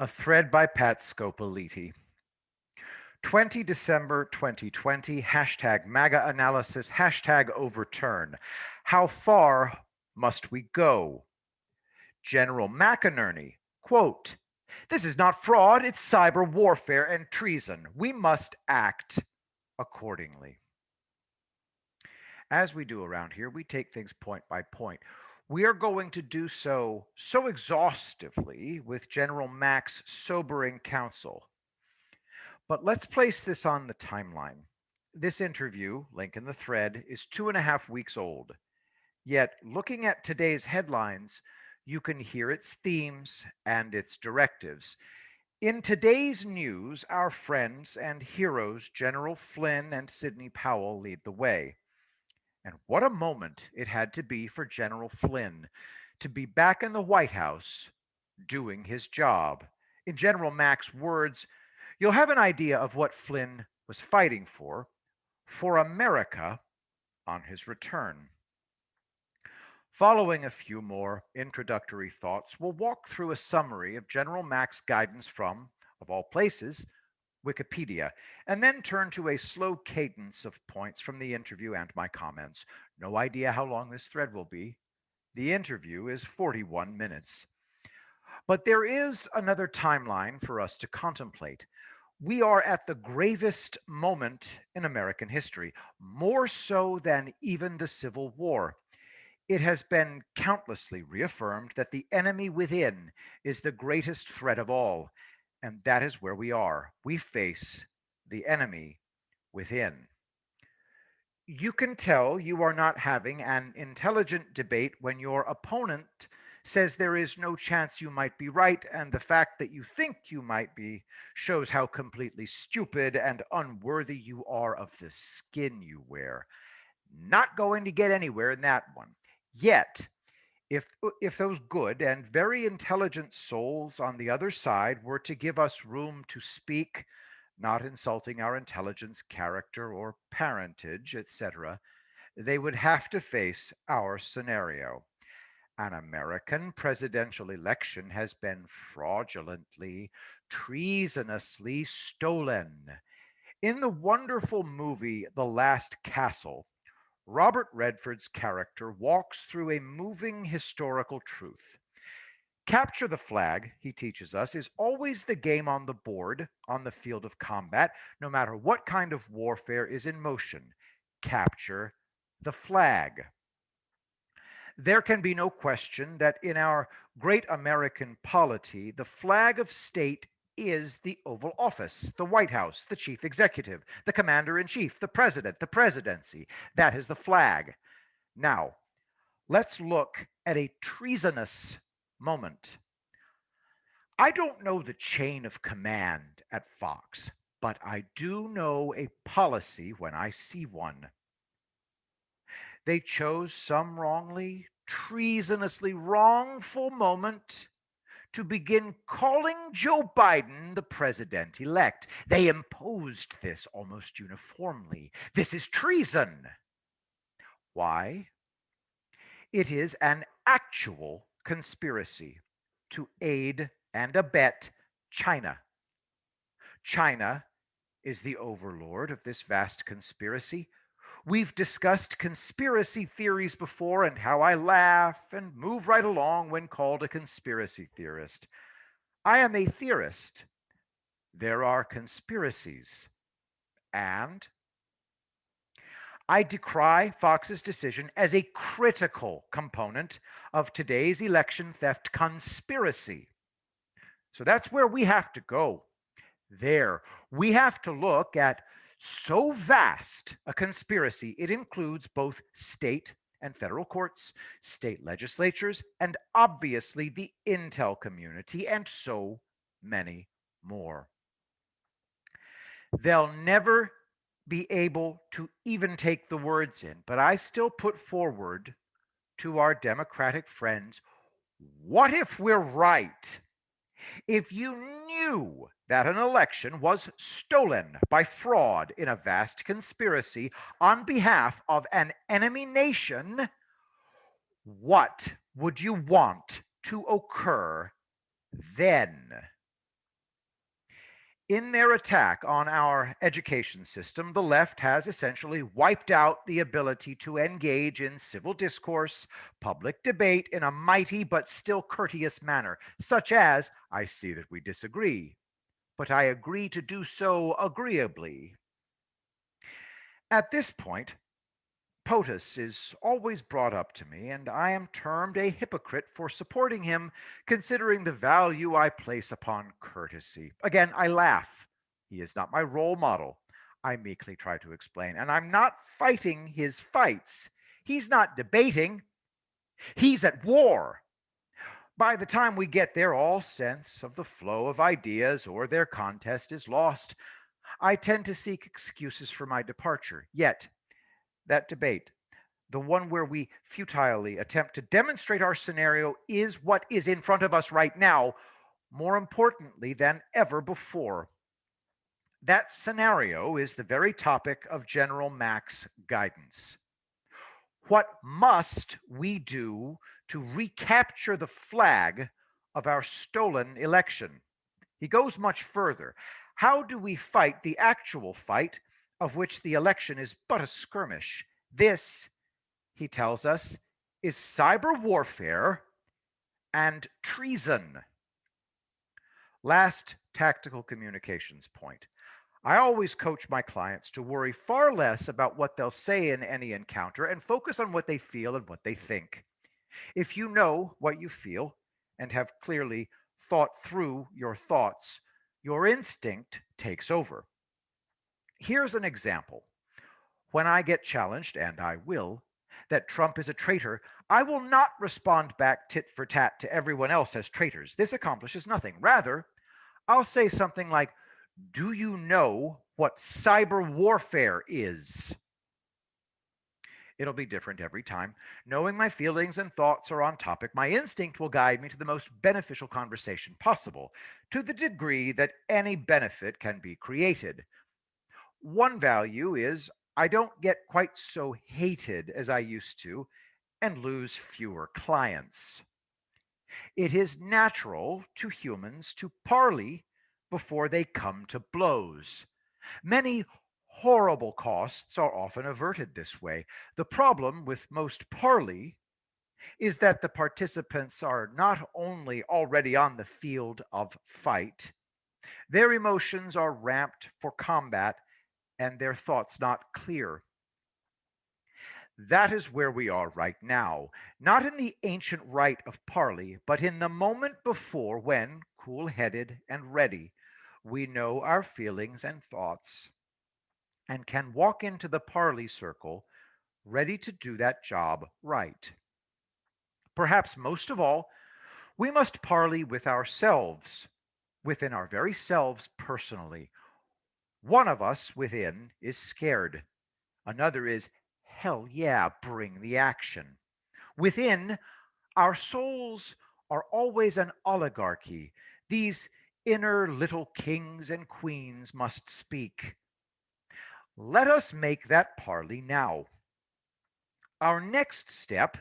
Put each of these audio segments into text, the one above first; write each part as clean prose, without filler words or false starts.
A thread by Pat Scopoliti. 20 December 2020, hashtag MAGA analysis, hashtag overturn. How far must we go? General McInerney, quote, "This is not fraud, it's cyber warfare and treason. We must act accordingly." As we do around here, we take things point by point. We are going to do so exhaustively with General Mac's sobering counsel. But let's place this on the timeline. This interview, link in the thread, is 2.5 weeks old. Yet, looking at today's headlines, you can hear its themes and its directives. In today's news, our friends and heroes, General Flynn and Sidney Powell, lead the way. And what a moment it had to be for General Flynn to be back in the White House doing his job. In General Mac's words, you'll have an idea of what Flynn was fighting for America on his return. Following a few more introductory thoughts, we'll walk through a summary of General Mac's guidance from, of all places, Wikipedia, and then turn to a slow cadence of points from the interview and my comments. No idea how long this thread will be. The interview is 41 minutes. But there is another timeline for us to contemplate. We are at the gravest moment in American history, more so than even the Civil War. It has been countlessly reaffirmed that the enemy within is the greatest threat of all, and that is where we are. We face the enemy within. You can tell you are not having an intelligent debate when your opponent says there is no chance you might be right, and the fact that you think you might be shows how completely stupid and unworthy you are of the skin you wear. Not going to get anywhere in that one. Yet, if those good and very intelligent souls on the other side were to give us room to speak, not insulting our intelligence, character, or parentage, etc., they would have to face our scenario. An American presidential election has been fraudulently, treasonously stolen. In the wonderful movie The Last Castle, Robert Redford's character walks through a moving historical truth. Capture the flag, he teaches us, is always the game on the board, on the field of combat, no matter what kind of warfare is in motion. Capture the flag. There can be no question that in our great American polity, the flag of state is the Oval Office, the White House, the chief executive, the commander in chief, the president, the presidency. That is the flag. Now, let's look at a treasonous moment. I don't know the chain of command at Fox, but I do know a policy when I see one. They chose some wrongly, treasonously wrongful moment to begin calling Joe Biden the president elect. They imposed this almost uniformly. This is treason. Why? It is an actual conspiracy to aid and abet China. China is the overlord of this vast conspiracy. We've discussed conspiracy theories before and how I laugh and move right along when called a conspiracy theorist. I am a theorist. There are conspiracies. And I decry Fox's decision as a critical component of today's election theft conspiracy. So that's where we have to go. There, we have to look at so vast a conspiracy, it includes both state and federal courts, state legislatures, and obviously the intel community, and so many more. They'll never be able to even take the words in, but I still put forward to our Democratic friends, what if we're right? If you knew that an election was stolen by fraud in a vast conspiracy on behalf of an enemy nation, what would you want to occur then? In their attack on our education system, the left has essentially wiped out the ability to engage in civil discourse, public debate in a mighty but still courteous manner, such as, I see that we disagree, but I agree to do so agreeably. At this point, POTUS is always brought up to me, and I am termed a hypocrite for supporting him, considering the value I place upon courtesy. Again, I laugh. He is not my role model, I meekly try to explain, and I'm not fighting his fights. He's not debating, he's at war. By the time we get there, all sense of the flow of ideas or their contest is lost. I tend to seek excuses for my departure. Yet, that debate, the one where we futilely attempt to demonstrate our scenario, is what is in front of us right now, more importantly than ever before. That scenario is the very topic of General Mack's guidance. What must we do to recapture the flag of our stolen election? He goes much further. How do we fight the actual fight of which the election is but a skirmish? This, he tells us, is cyber warfare and treason. Last tactical communications point. I always coach my clients to worry far less about what they'll say in any encounter and focus on what they feel and what they think. If you know what you feel and have clearly thought through your thoughts, your instinct takes over. Here's an example. When I get challenged, and I will, that Trump is a traitor, I will not respond back tit for tat to everyone else as traitors. This accomplishes nothing. Rather, I'll say something like, do you know what cyber warfare is? It'll be different every time. Knowing my feelings and thoughts are on topic, my instinct will guide me to the most beneficial conversation possible, to the degree that any benefit can be created. One value is I don't get quite so hated as I used to and lose fewer clients. It is natural to humans to parley before they come to blows. Many horrible costs are often averted this way. The problem with most parley is that the participants are not only already on the field of fight, their emotions are ramped for combat and their thoughts not clear. That is where we are right now, not in the ancient rite of parley, but in the moment before when, cool headed and ready, we know our feelings and thoughts and can walk into the parley circle ready to do that job right. Perhaps most of all, we must parley with ourselves, within our very selves personally. One of us within is scared. Another is, hell yeah, bring the action. Within, our souls are always an oligarchy. These inner little kings and queens must speak. Let us make that parley now. Our next step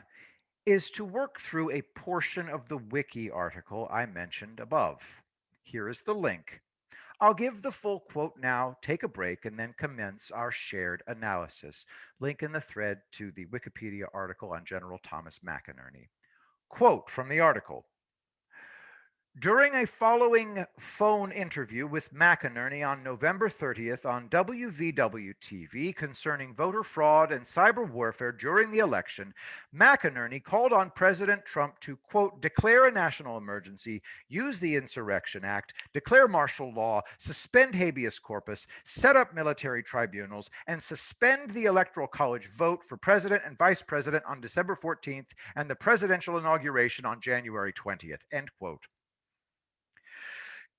is to work through a portion of the wiki article I mentioned above. Here is the link. I'll give the full quote now, take a break, and then commence our shared analysis. Link in the thread to the Wikipedia article on General Thomas McInerney. Quote from the article. During a following phone interview with McInerney on November 30th on WVW TV concerning voter fraud and cyber warfare during the election, McInerney called on President Trump to, quote, declare a national emergency, use the Insurrection Act, declare martial law, suspend habeas corpus, set up military tribunals, and suspend the Electoral College vote for president and vice president on December 14th and the presidential inauguration on January 20th, end quote.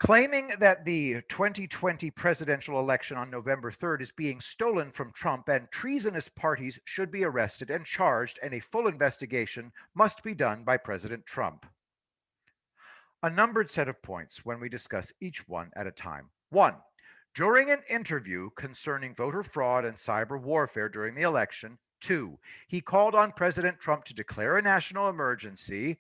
Claiming that the 2020 presidential election on November 3rd is being stolen from Trump and treasonous parties should be arrested and charged, and a full investigation must be done by President Trump. A numbered set of points when we discuss each one at a time. 1. During an interview concerning voter fraud and cyber warfare during the election. 2. He called on President Trump to declare a national emergency.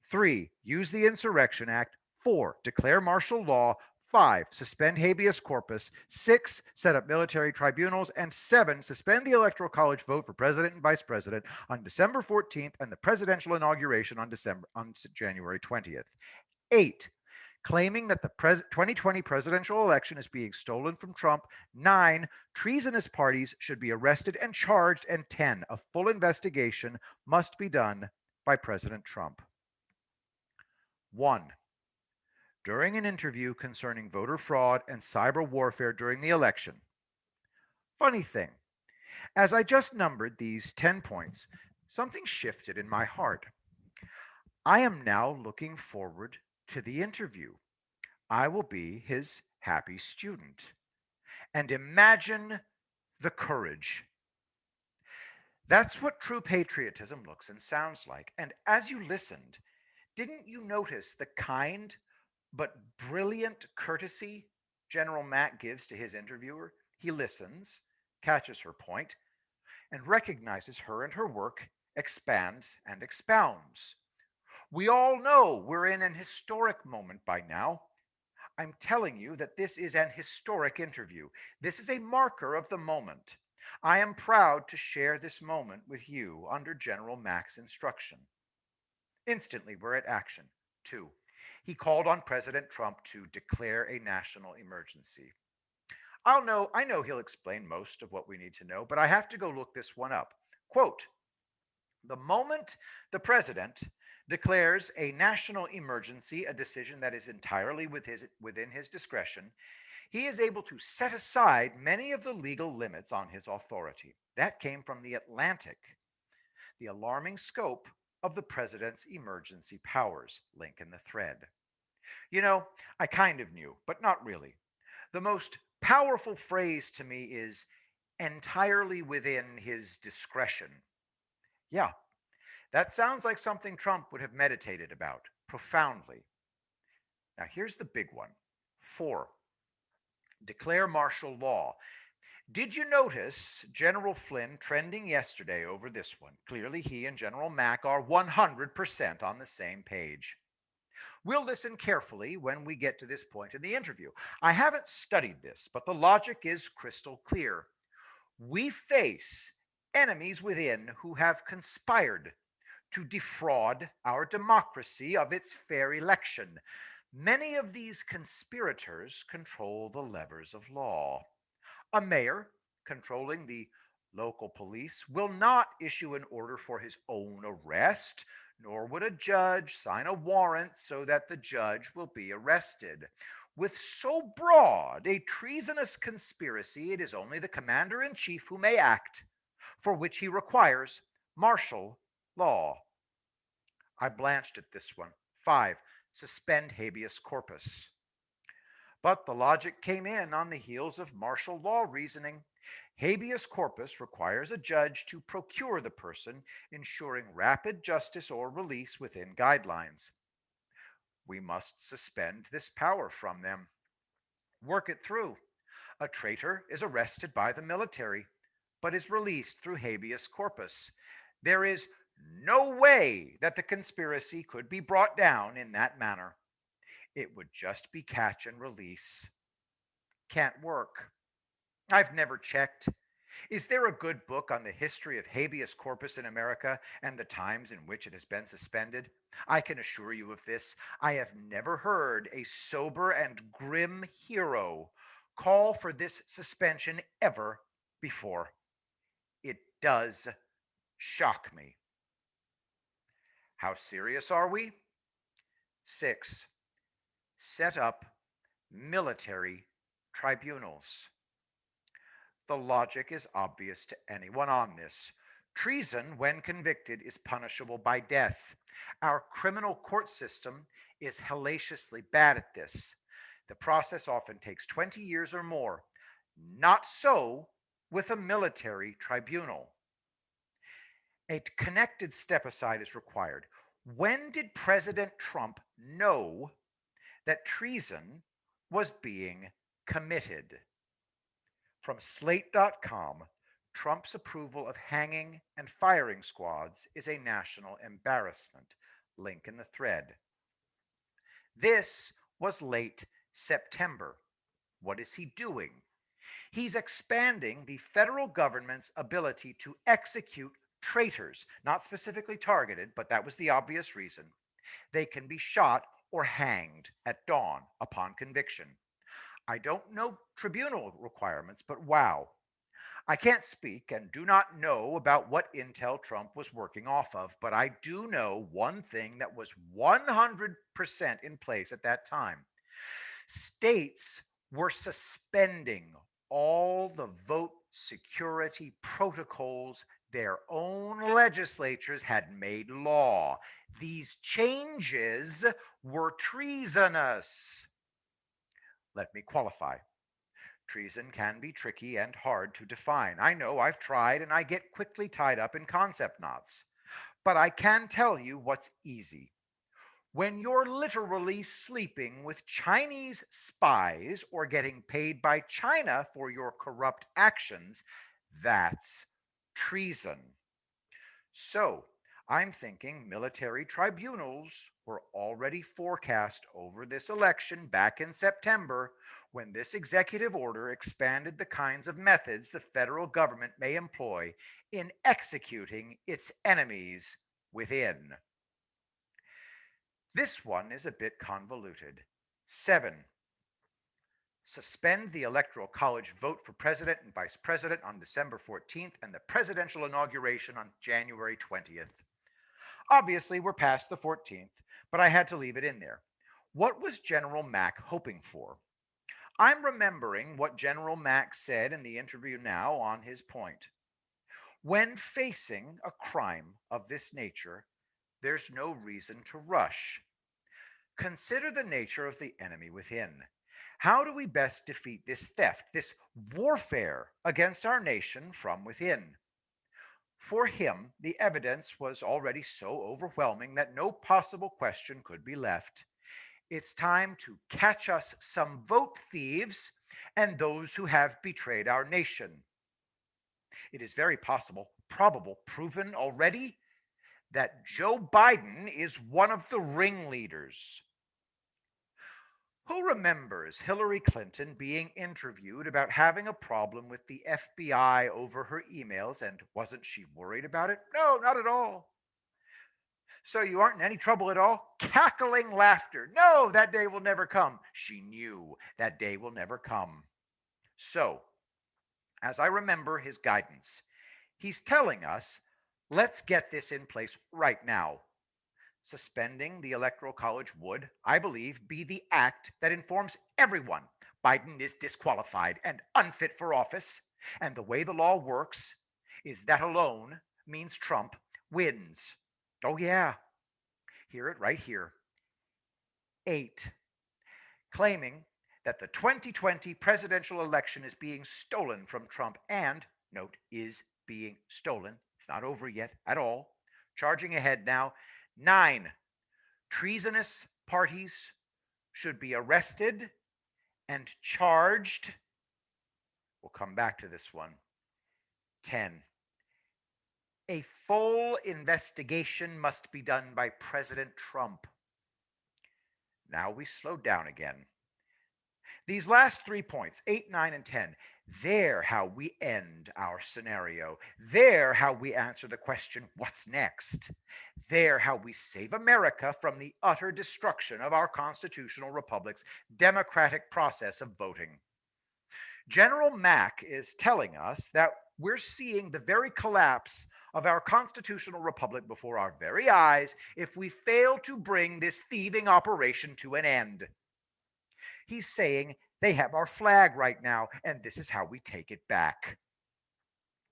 3. Use the Insurrection Act. 4. Declare martial law. 5, suspend habeas corpus. 6, set up military tribunals. And 7, suspend the Electoral College vote for president and vice president on December 14th and the presidential inauguration on January 20th. 8, claiming that the 2020 presidential election is being stolen from Trump. 9, treasonous parties should be arrested and charged. And 10, a full investigation must be done by President Trump. 1. During an interview concerning voter fraud and cyber warfare during the election. Funny thing, as I just numbered these 10 points, something shifted in my heart. I am now looking forward to the interview. I will be his happy student. And imagine the courage. That's what true patriotism looks and sounds like. And as you listened, didn't you notice the kind but brilliant courtesy General Mack gives to his interviewer? He listens, catches her point, and recognizes her and her work, expands and expounds. We all know we're in an historic moment by now. I'm telling you that this is an historic interview. This is a marker of the moment. I am proud to share this moment with you under General Mack's instruction. Instantly, we're at action. 2. He called on President Trump to declare a national emergency. I know he'll explain most of what we need to know, but I have to go look this one up. Quote, the moment the president declares a national emergency, a decision that is entirely within his discretion, he is able to set aside many of the legal limits on his authority. That came from The Atlantic. The alarming scope of the president's emergency powers. Link in the thread. You know, I kind of knew, but not really. The most powerful phrase to me is entirely within his discretion. Yeah, that sounds like something Trump would have meditated about profoundly. Now, here's the big one. 4, declare martial law. Did you notice General Flynn trending yesterday over this one? Clearly, he and General Mack are 100% on the same page. We'll listen carefully when we get to this point in the interview. I haven't studied this, but the logic is crystal clear. We face enemies within who have conspired to defraud our democracy of its fair election. Many of these conspirators control the levers of law. A mayor controlling the local police will not issue an order for his own arrest, nor would a judge sign a warrant so that the judge will be arrested. With so broad a treasonous conspiracy, it is only the commander in chief who may act, for which he requires martial law. I blanched at this one. 5, suspend habeas corpus. But the logic came in on the heels of martial law reasoning. Habeas corpus requires a judge to procure the person, ensuring rapid justice or release within guidelines. We must suspend this power from them. Work it through. A traitor is arrested by the military, but is released through habeas corpus. There is no way that the conspiracy could be brought down in that manner. It would just be catch and release. Can't work. I've never checked. Is there a good book on the history of habeas corpus in America and the times in which it has been suspended? I can assure you of this. I have never heard a sober and grim hero call for this suspension ever before. It does shock me. How serious are we? 6, set up military tribunals. The logic is obvious to anyone on this. Treason, when convicted, is punishable by death. Our criminal court system is hellaciously bad at this. The process often takes 20 years or more. Not so with a military tribunal. A connected step aside is required. When did President Trump know that treason was being committed? From Slate.com, Trump's approval of hanging and firing squads is a national embarrassment. Link in the thread. This was late September. What is he doing? He's expanding the federal government's ability to execute traitors, not specifically targeted, but that was the obvious reason. They can be shot or hanged at dawn upon conviction. I don't know tribunal requirements, but wow. I can't speak and do not know about what intel Trump was working off of, but I do know one thing that was 100% in place at that time. States were suspending all the vote security protocols their own legislatures had made law. These changes were treasonous. Let me qualify. Treason can be tricky and hard to define. I know I've tried and I get quickly tied up in concept knots. But I can tell you what's easy. When you're literally sleeping with Chinese spies or getting paid by China for your corrupt actions, that's treason. So, I'm thinking military tribunals were already forecast over this election back in September when this executive order expanded the kinds of methods the federal government may employ in executing its enemies within. This one is a bit convoluted. 7. Suspend the Electoral College vote for president and vice president on December 14th and the presidential inauguration on January 20th. Obviously, we're past the 14th, but I had to leave it in there. What was General Mack hoping for? I'm remembering what General Mack said in the interview now on his point. When facing a crime of this nature, there's no reason to rush. Consider the nature of the enemy within. How do we best defeat this theft, this warfare against our nation from within? For him, the evidence was already so overwhelming that no possible question could be left. It's time to catch us some vote thieves and those who have betrayed our nation. It is very possible, probable, proven already that Joe Biden is one of the ringleaders. Who remembers Hillary Clinton being interviewed about having a problem with the FBI over her emails, and wasn't she worried about it? No, not at all. So you aren't in any trouble at all? Cackling laughter. No, that day will never come. She knew that day will never come. So, as I remember his guidance, he's telling us, let's get this in place right now. Suspending the Electoral College would, I believe, be the act that informs everyone Biden is disqualified and unfit for office. And the way the law works is that alone means Trump wins. Oh, yeah. Hear it right here. 8. Claiming that the 2020 presidential election is being stolen from Trump and, note, is being stolen. It's not over yet at all. Charging ahead now. 9. Treasonous parties should be arrested and charged. We'll come back to this one. 10. A full investigation must be done by President Trump. Now we slow down again. These last 3 points, 8, 9, and 10, they're how we end our scenario. They're how we answer the question, what's next? They're how we save America from the utter destruction of our constitutional republic's democratic process of voting. General Mack is telling us that we're seeing the very collapse of our constitutional republic before our very eyes if we fail to bring this thieving operation to an end. He's saying they have our flag right now, and this is how we take it back.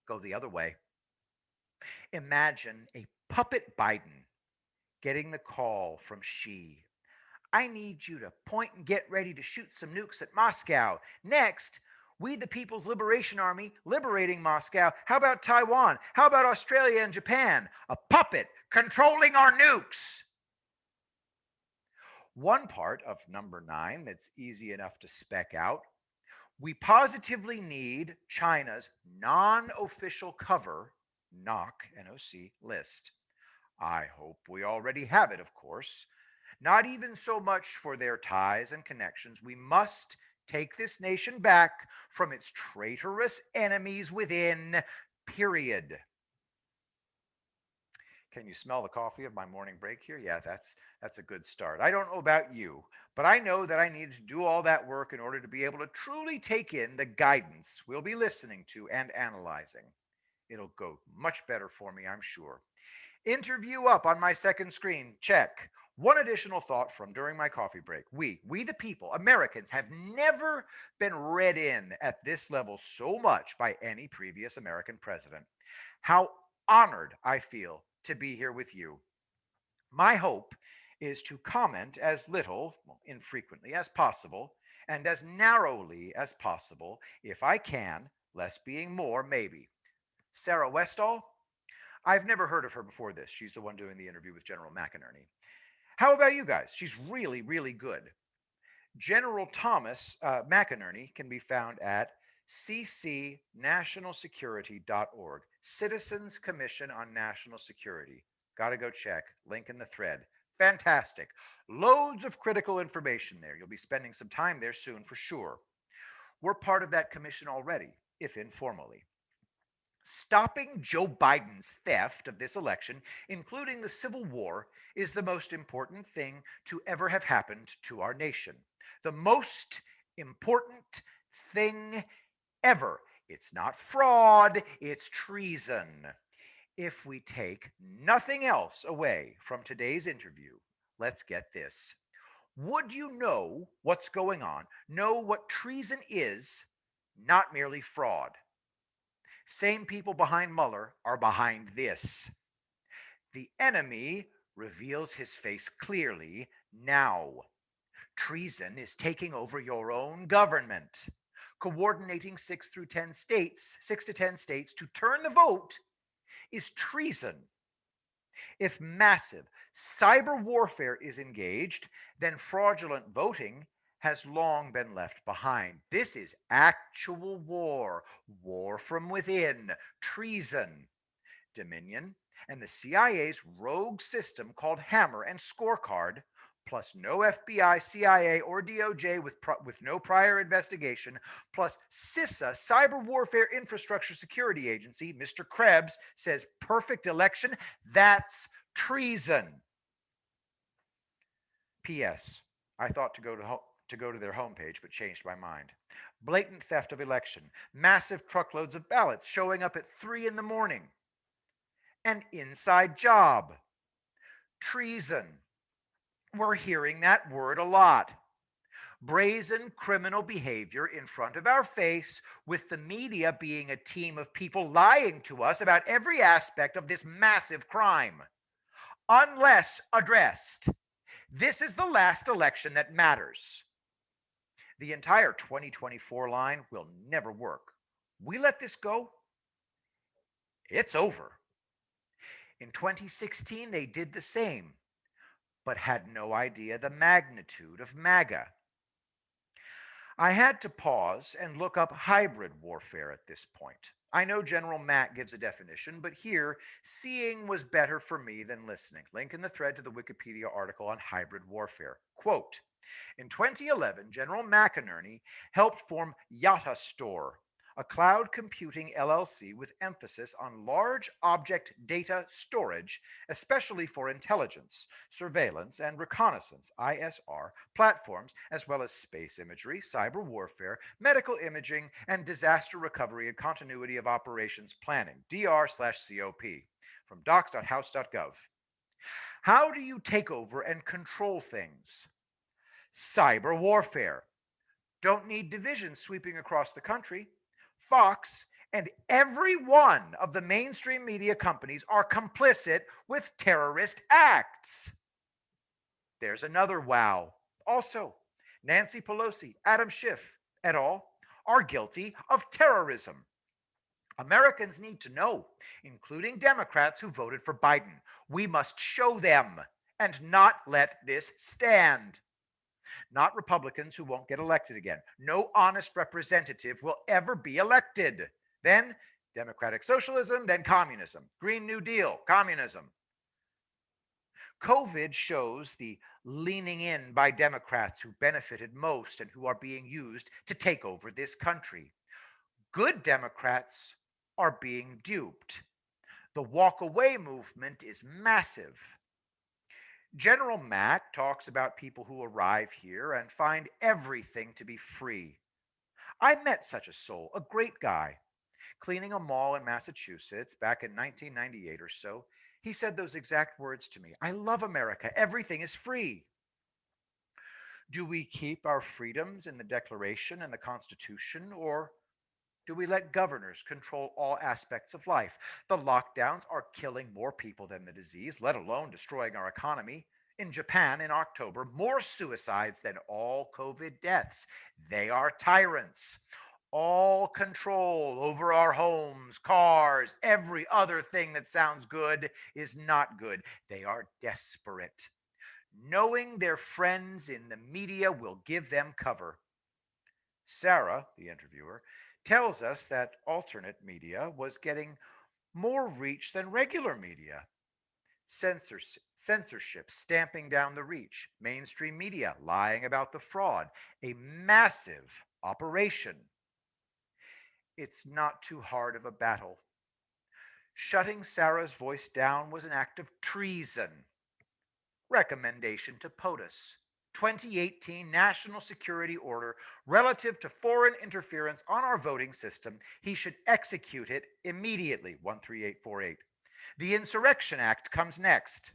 Go the other way. Imagine a puppet Biden getting the call from Xi. I need you to point and get ready to shoot some nukes at Moscow. Next, we, the People's Liberation Army, liberating Moscow. How about Taiwan? How about Australia and Japan? A puppet controlling our nukes. One part of number 9 that's easy enough to spec out. We positively need China's non-official cover, NOC, N-O-C, list. I hope we already have it, of course. not even so much for their ties and connections. We must take this nation back from its traitorous enemies within, period. Can you smell the coffee of my morning break here? Yeah, that's a good start. I don't know about you, but I know that I need to do all that work in order to be able to truly take in the guidance we'll be listening to and analyzing. It'll go much better for me, I'm sure. Interview up on my second screen. Check. One additional thought from during my coffee break. We the people, Americans, have never been read in at this level so much by any previous American president. How honored I feel to be here with you. My hope is to comment as little, well, infrequently as possible, and as narrowly as possible, if I can, less being more, maybe. Sarah Westall, I've never heard of her before this. She's the one doing the interview with General McInerney. How about you guys? She's really, really good. General Thomas McInerney can be found at ccnationalsecurity.org, Citizens Commission on National Security. Gotta go check. Link in the thread. Fantastic. Loads of critical information there. You'll be spending some time there soon for sure. We're part of that commission already, if informally. Stopping Joe Biden's theft of this election, including the Civil War, is the most important thing to ever have happened to our nation. The most important thing ever. It's not fraud, it's treason. If we take nothing else away from today's interview, let's get this. Would you know what's going on? Know what treason is, not merely fraud. Same people behind Mueller are behind this. The enemy reveals his face clearly now. Treason is taking over your own government. Coordinating 6 to 10 states to turn the vote is treason. If massive cyber warfare is engaged, then fraudulent voting has long been left behind. This is actual war, war from within, treason. Dominion and the CIA's rogue system called Hammer and Scorecard, plus no FBI, CIA, or DOJ with no prior investigation, plus CISA, Cyber Warfare Infrastructure Security Agency, Mr. Krebs says perfect election, that's treason. P.S. I thought to go to their homepage, but changed my mind. Blatant theft of election, massive truckloads of ballots showing up at 3 in the morning. An inside job. Treason. We're hearing that word a lot. Brazen criminal behavior in front of our face, with the media being a team of people lying to us about every aspect of this massive crime. Unless addressed, this is the last election that matters. The entire 2024 line will never work. We let this go, it's over. In 2016, they did the same, but had no idea the magnitude of MAGA. I had to pause and look up hybrid warfare at this point. I know General Matt gives a definition, but here, seeing was better for me than listening. Link in the thread to the Wikipedia article on hybrid warfare. Quote, in 2011, General McInerney helped form Yata Store, a cloud computing LLC with emphasis on large object data storage, especially for intelligence, surveillance, and reconnaissance (ISR) platforms, as well as space imagery, cyber warfare, medical imaging, and disaster recovery and continuity of operations planning (DR/COP) from docs.house.gov. How do you take over and control things? Cyber warfare. Don't need divisions sweeping across the country. Fox and every one of the mainstream media companies are complicit with terrorist acts. There's another wow. Also, Nancy Pelosi, Adam Schiff, et al. Are guilty of terrorism. Americans need to know, including Democrats who voted for Biden. We must show them and not let this stand. Not Republicans who won't get elected again. No honest representative will ever be elected. Then democratic socialism, then communism. Green New Deal, communism. COVID shows the leaning in by Democrats who benefited most and who are being used to take over this country. Good Democrats are being duped. The walk away movement is massive. General Mack talks about people who arrive here and find everything to be free. I met such a soul, a great guy. Cleaning a mall in Massachusetts back in 1998 or so, he said those exact words to me. I love America. Everything is free. Do we keep our freedoms in the Declaration and the Constitution, or do we let governors control all aspects of life? The lockdowns are killing more people than the disease, let alone destroying our economy. In Japan in October, more suicides than all COVID deaths. They are tyrants. All control over our homes, cars, every other thing that sounds good is not good. They are desperate, knowing their friends in the media will give them cover. Sarah, the interviewer, tells us that alternate media was getting more reach than regular media. Censorship stamping down the reach, mainstream media lying about the fraud, a massive operation. It's not too hard of a battle. Shutting Sarah's voice down was an act of treason. Recommendation to POTUS. 2018 National Security Order relative to foreign interference on our voting system. He should execute it immediately. 13848. The Insurrection Act comes next.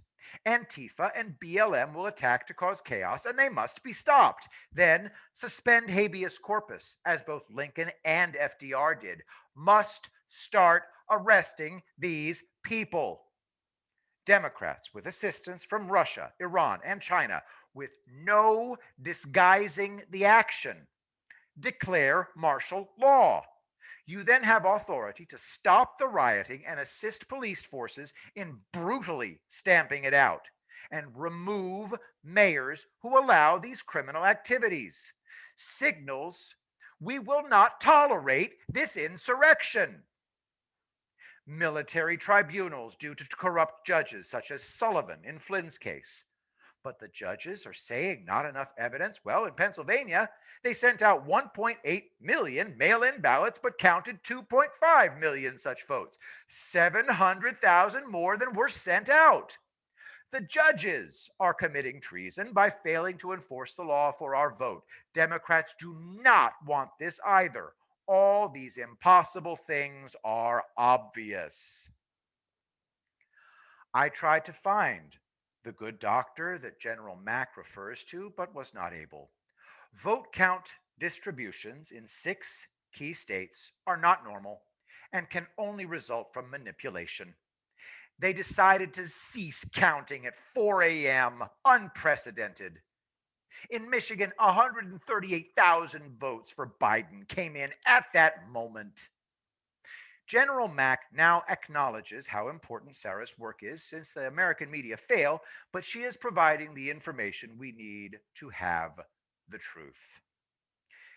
Antifa and BLM will attack to cause chaos, and they must be stopped. Then suspend habeas corpus, as both Lincoln and FDR did. Must start arresting these people. Democrats, with assistance from Russia, Iran, and China, with no disguising the action, declare martial law. You then have authority to stop the rioting and assist police forces in brutally stamping it out, and remove mayors who allow these criminal activities. Signals we will not tolerate this insurrection. Military tribunals due to corrupt judges, such as Sullivan in Flynn's case. But the judges are saying not enough evidence. Well, in Pennsylvania, they sent out 1.8 million mail in ballots, but counted 2.5 million such votes. 700,000 more than were sent out. The judges are committing treason by failing to enforce the law for our vote. Democrats do not want this either. All these impossible things are obvious. I tried to find the good doctor that General Mack refers to, but was not able. Vote count distributions in 6 key states are not normal and can only result from manipulation. They decided to cease counting at 4 a.m., unprecedented. In Michigan, 138,000 votes for Biden came in at that moment. General Mack now acknowledges how important Sarah's work is since the American media fail, but she is providing the information we need to have the truth.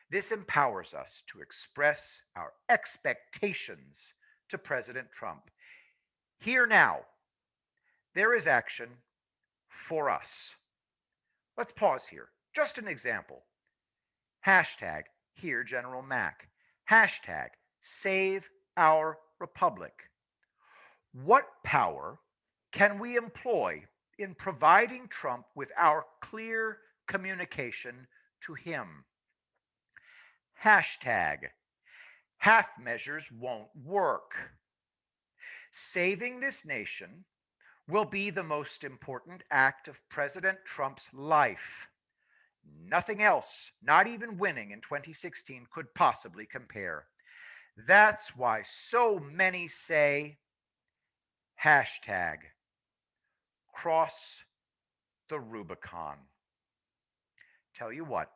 This empowers us to express our expectations to President Trump. Here now, there is action for us. Let's pause here. Just an example. Hashtag Hear General Mack. Hashtag Save Our Republic. What power can we employ in providing Trump with our clear communication to him? Hashtag Half measures won't work. Saving this nation will be the most important act of President Trump's life. Nothing else, not even winning in 2016, could possibly compare. That's why so many say hashtag cross the Rubicon. Tell you what,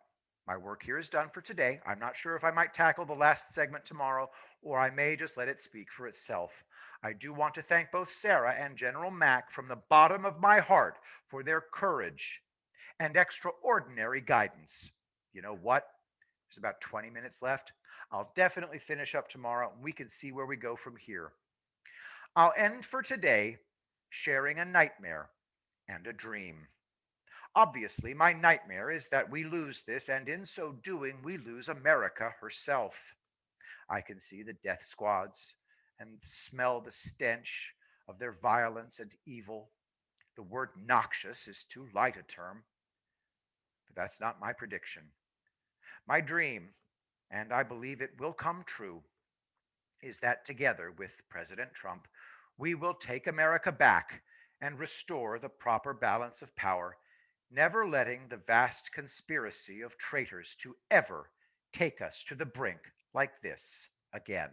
my work here is done for today. I'm not sure if I might tackle the last segment tomorrow, or I may just let it speak for itself. I do want to thank both Sarah and General Mack from the bottom of my heart for their courage and extraordinary guidance. You know what? There's about 20 minutes left. I'll definitely finish up tomorrow and we can see where we go from here. I'll end for today sharing a nightmare and a dream. Obviously, my nightmare is that we lose this, and in so doing, we lose America herself. I can see the death squads and smell the stench of their violence and evil. The word noxious is too light a term, but that's not my prediction. My dream, and I believe it will come true, is that together with President Trump, we will take America back and restore the proper balance of power, never letting the vast conspiracy of traitors to ever take us to the brink like this again.